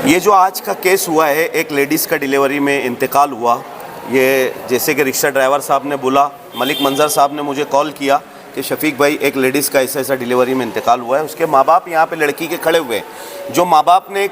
ये जो आज का केस हुआ है, एक लेडीज़ का डिलीवरी में इंतकाल हुआ। ये जैसे कि रिक्शा ड्राइवर साहब ने बोला, मलिक मंजर साहब ने मुझे कॉल किया कि शफीक भाई एक लेडीज़ का ऐसा डिलीवरी में इंतकाल हुआ है। उसके माँ बाप यहाँ पे लड़की के खड़े हुए हैं। जो माँ बाप ने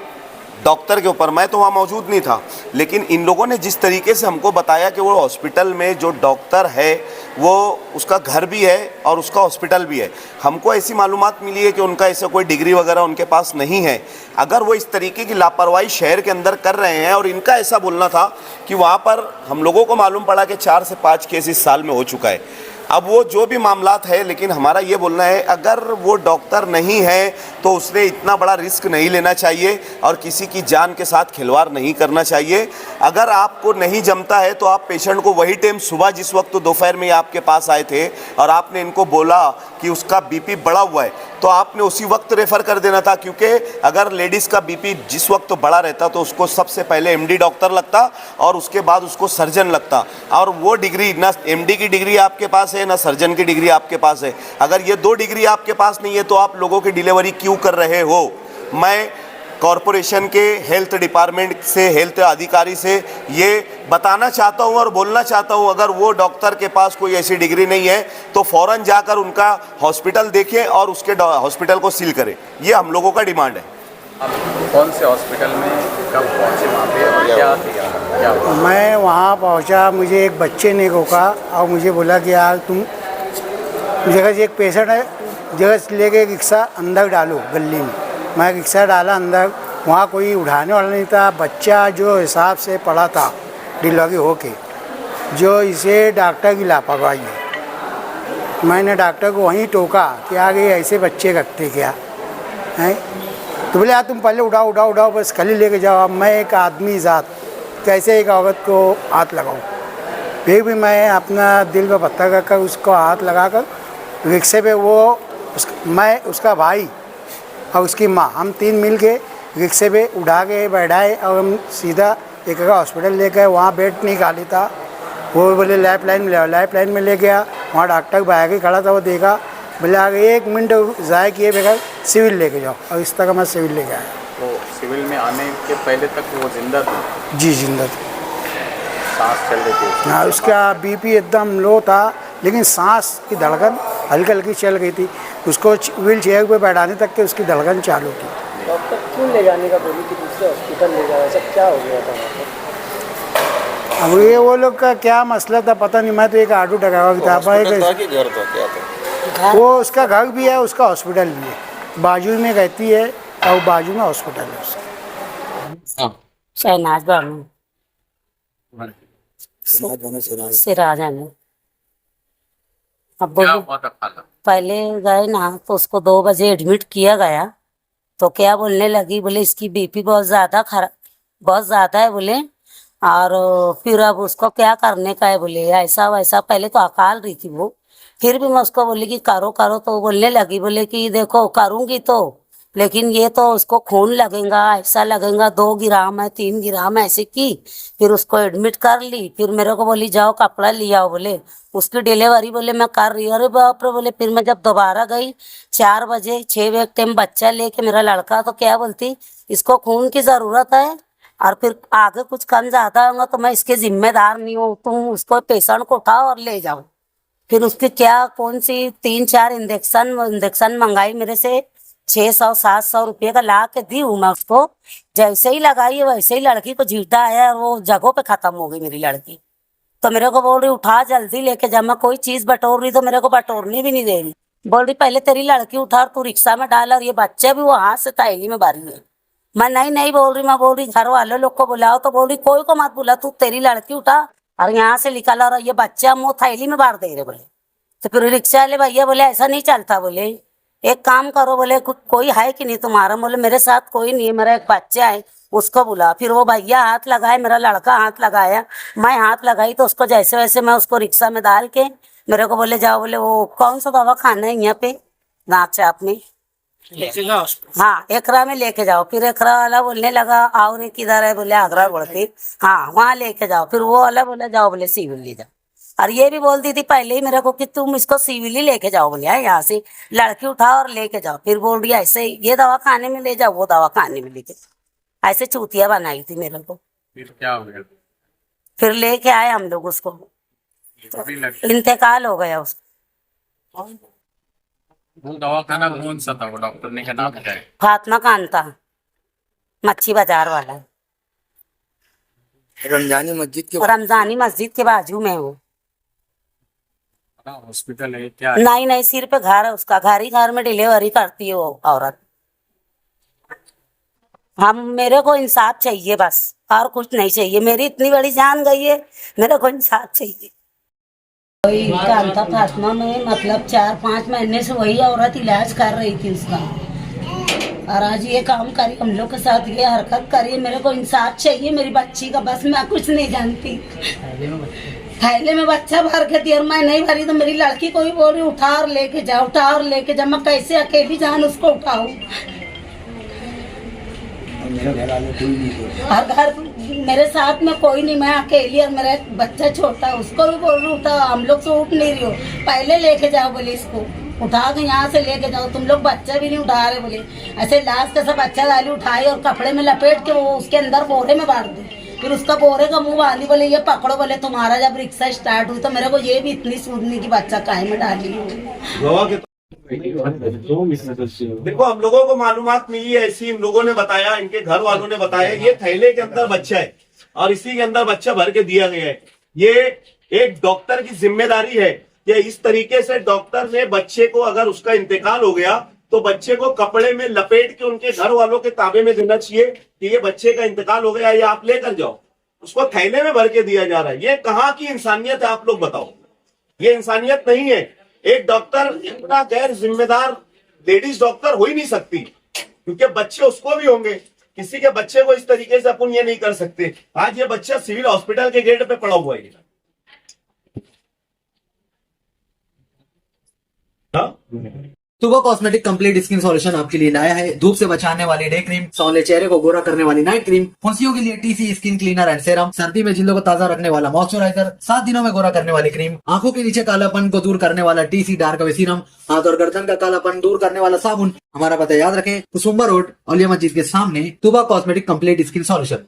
डॉक्टर के ऊपर, मैं तो वहाँ मौजूद नहीं था, लेकिन इन लोगों ने जिस तरीके से हमको बताया कि वो हॉस्पिटल में जो डॉक्टर है वो उसका घर भी है और उसका हॉस्पिटल भी है। हमको ऐसी मालूमात मिली है कि उनका ऐसा कोई डिग्री वगैरह उनके पास नहीं है। अगर वो इस तरीके की लापरवाही शहर के अंदर कर रहे हैं, और इनका ऐसा बोलना था कि वहाँ पर हम लोगों को मालूम पड़ा कि 4 से 5 केस इस साल में हो चुका है। अब वो जो भी मामलात है, लेकिन हमारा ये बोलना है अगर वो डॉक्टर नहीं है तो उसने इतना बड़ा रिस्क नहीं लेना चाहिए और किसी की जान के साथ खिलवाड़ नहीं करना चाहिए। अगर आपको नहीं जमता है तो आप पेशेंट को वही टाइम सुबह, जिस वक्त दोपहर में आपके पास आए थे और आपने इनको बोला कि उसका बीपी बढ़ा हुआ है, तो आपने उसी वक्त रेफ़र कर देना था। क्योंकि अगर लेडीज़ का बीपी जिस वक्त बढ़ा रहता तो उसको सबसे पहले एमडी डॉक्टर लगता और उसके बाद उसको सर्जन लगता। और वो डिग्री, ना एमडी की डिग्री आपके पास है ना सर्जन की डिग्री आपके पास है। अगर ये 2 डिग्री आपके पास नहीं है तो आप लोगों की डिलीवरी क्यों कर रहे हो? मैं कॉरपोरेशन के हेल्थ डिपार्टमेंट से, हेल्थ अधिकारी से ये बताना चाहता हूँ और बोलना चाहता हूँ, अगर वो डॉक्टर के पास कोई ऐसी डिग्री नहीं है तो फ़ौरन जाकर उनका हॉस्पिटल देखें और उसके हॉस्पिटल को सील करें। ये हम लोगों का डिमांड है। आप कौन से हॉस्पिटल में कब पहुँचे वहाँ पे और क्या हुआ? मैं वहाँ पहुँचा, मुझे एक बच्चे ने रोका और मुझे बोला कि यार तुम जगह से एक पेशेंट है, जगह से लेके रिक्शा अंदर डालो गली में। मैं रिक्शा डाला अंदर, वहाँ कोई उठाने वाला नहीं था। बच्चा जो हिसाब से पड़ा था डिलीवरी होके, जो इसे डॉक्टर की लापरवाही है। मैंने डॉक्टर को वहीं टोका कि आगे ऐसे बच्चे रखते क्या हैं। तो बोले यार तुम पहले उठाओ बस खाली लेके जाओ। अब मैं एक आदमी ज़ात कैसे एक औरत को हाथ लगाऊं? फिर भी मैं अपना दिल पर पत्थर रखकर उसको हाथ लगाकर रिक्शे पे मैं, उसका भाई और उसकी माँ, हम 3 मिल के रिक्शे पे उठा के बैठाए और हम सीधा एक हॉस्पिटल ले गए। वहाँ बेड नहीं खाली था। वो बोले लाइफ लाइन में ले गया। वहाँ डॉक्टर बाहर ही खड़ा था, वो देखा, बोले आगे 1 मिनट ज़ाया किए बगैर सिविल लेके जाओ। और इस तरह मैं सिविल लेके आया। तो सिविल में आने के पहले तक वो जिंदा था? जी जिंदा था। सांस चल रही थी? हाँ, उसका बीपी एकदम लो था, लेकिन सांस की धड़कन हल्की हल्की चल गई थी। उसको व्हील चेयर पे बैठाने तक के उसकी धड़कन चालू थी। डॉक्टर क्यों ले जाने का बोली कि दूसरे हॉस्पिटल ले जाओ? ऐसा क्या हो गया था वहाँ पर? अब ये वो लोग का क्या मसला था पता नहीं। मैं तो एक ऑटो ड्राइवर था। वो उसका घर भी है, उसका हॉस्पिटल भी है, बाजू में रहती है और बाजू में हॉस्पिटल है उसका। शहनाज बानू सिराजा में। अब पहले गए ना तो उसको 2 बजे एडमिट किया गया। तो क्या बोलने लगी, बोले इसकी बीपी बहुत ज़्यादा है बोले। और फिर अब उसको क्या करने का है बोले, ऐसा वैसा। पहले तो अकाल रही थी वो, फिर भी मैं उसको बोली कि करो तो बोलने लगी, बोले कि देखो करूँगी तो, लेकिन ये तो उसको खून लगेगा, ऐसा लगेगा, 2 ग्राम है 3 ग्राम ऐसे की। फिर उसको एडमिट कर ली। फिर मेरे को बोली जाओ कपड़ा लिया आओ बोले, उसकी डिलीवरी बोले मैं कर रही हूँ। अरे बाप रे बोले। फिर मैं जब दोबारा गई 4 बजे, 6 बजे टाइम बच्चा लेके मेरा लड़का, तो क्या बोलती इसको खून की ज़रूरत है और फिर आगे कुछ कम ज़्यादा होगा तो मैं इसके जिम्मेदार नहीं हूँ, तुम उसको पेशेंट को उठाओ और ले जाओ। फिर उसकी क्या कौन सी 3-4 इंजेक्शन मंगाई मेरे से, 600-700 रुपये का ला के दी हूँ मैं उसको। जैसे ही लगाई वैसे ही लड़की को झींटा आया और वो जगहों पे ख़त्म हो गई मेरी लड़की। तो मेरे को बोल रही उठा जल्दी लेके जा। मैं कोई चीज़ बटोर रही तो मेरे को बटोरनी भी नहीं दे रही। बोल रही पहले तेरी लड़की उठा और तू रिक्शा में डाल, और ये बच्चे भी वो हाथ से थैली में भरी है। मैं नहीं बोल रही। मैं बोल रही घर वाले लोग को बुलाओ, तो बोल रही कोई को मत बुला, तू तेरी लड़की उठा और यहाँ से निकल, और ये बच्चा मुँह थैली में भर दे रहे बोले। तो फिर रिक्शा वाले भैया बोले ऐसा नहीं चलता बोले, एक काम करो बोले कोई है कि नहीं तुम्हारा? बोले मेरे साथ कोई नहीं है, मेरा एक बच्चा है, उसको बुला। फिर वो भैया हाथ लगाए, मेरा लड़का हाथ लगाया, मैं हाथ लगाई, तो उसको जैसे वैसे मैं उसको रिक्शा में डाल के मेरे को बोले जाओ, बोले वो कौन सा दवा खाना है यहाँ पे नाक चाप में, हाँ एकरा में लेके जाओ। फिर एकरा वाला बोलने लगा और एक किधर है, बोले आगरा रोड पे, हाँ वहाँ लेके जाओ। फिर वो वाला बोले जाओ बोले सिविल ले जाओ। और ये भी बोलती थी पहले ही मेरे को कि तुम इसको सिविल ही लेके जाओ बोले, यहाँ से लड़की उठाओ और लेके जाओ। फिर बोल रही ऐसे ये दवा खाने में ले जाओ, वो दवा खाने में लेके जाओ। ऐसे चूतिया बनाई थी मेरे को। फिर क्या हो गया? फिर लेके आए हम लोग उसको, अभी लग इंतकाल हो गया उसका। वो दवाखाना कौन सा था? वो डॉक्टर ने क्या नाम बताया? फातिमा खान था, मच्छी बाजार वाला, रमजानी मस्जिद के बाजू में वो। हॉस्पिटल है क्या? नहीं नहीं, सिर्फ घर है उसका, घर ही घर में डिलीवरी करती है वो औरत। मेरे को इंसाफ चाहिए बस, और कुछ नहीं चाहिए। मेरी इतनी बड़ी जान गई है, मेरे को इंसाफ चाहिए। वही काम था फातिमा में, मतलब 4-5 महीने से वही औरत इलाज कर रही थी उसका, और आज ये काम करी हम लोग के साथ, ये हरकत करी। मेरे को इंसाफ चाहिए मेरी बच्ची का, बस मैं कुछ नहीं जानती। थैले में बच्चा भर के दिया और मैं नहीं भरी, तो मेरी लड़की को भी बोल रही उठा और लेके जा, उठा और लेके जा। मैं कैसे अकेली जान उसको उठाऊं? और घर मेरे साथ में कोई नहीं, मैं अकेली, और मेरा एक बच्चा छोटा है, उसको भी बोल रही उठा, हम लोग से उठ नहीं रही हो, पहले लेके जाओ बोले, इसको उठा के यहाँ से लेके जाओ, तुम लोग बच्चा भी नहीं उठा रहे बोले। ऐसे लाश का सब बच्चा डाली उठाई और कपड़े में लपेट के वो उसके अंदर बोरे में बांट दी, फिर उसका बोरे का मुंह बांधी, बोले ये पकड़ो, बोले तुम्हारा जब रिक्शा स्टार्ट हुई तो मेरे को ये भी इतनी सूझनी की बच्चा काहे में डाली। देखो, हम लोगों को मालूमात मिली है ऐसी, इन लोगों ने बताया, इनके घर वालों ने बताया, ये थैले के अंदर बच्चा है और इसी के अंदर बच्चा भर के दिया गया है। ये एक डॉक्टर की जिम्मेदारी है कि इस तरीके से डॉक्टर ने बच्चे को, अगर उसका इंतकाल हो गया तो बच्चे को कपड़े में लपेट के उनके घर वालों के ताबे में देना चाहिए कि ये बच्चे का इंतकाल हो गया, ये आप लेकर जाओ। उसको थैले में भर के दिया जा रहा है। ये कहाँ की इंसानियत है, आप लोग बताओ? ये इंसानियत नहीं है। एक डॉक्टर इतना गैर जिम्मेदार लेडीज डॉक्टर हो ही नहीं सकती, क्योंकि बच्चे उसको भी होंगे। किसी के बच्चे को इस तरीके से अपन ये नहीं कर सकते। आज ये बच्चा सिविल हॉस्पिटल के गेट पे पड़ा हुआ है। तुबा कॉस्मेटिक कंप्लीट स्किन सॉल्यूशन आपके लिए लाया है धूप से बचाने वाली डे क्रीम, सौले चेहरे को गोरा करने वाली नाइट क्रीम, फुंसियों के लिए TC skin cleaner and serum, सर्दी में जिल्दों को ताजा रखने वाला मॉइस्चराइजर, 7 दिनों में गोरा करने वाली क्रीम, आंखों के नीचे कालापन को दूर करने वाला टीसी डार्क वे सीरम, हाथ और गर्दन का कालापन दूर करने वाला साबुन। हमारा पता याद रखें, कुसुम्बा रोड, औलिया मस्जिद के सामने, तुबा कॉस्मेटिक कंप्लीट स्किन सॉल्यूशन।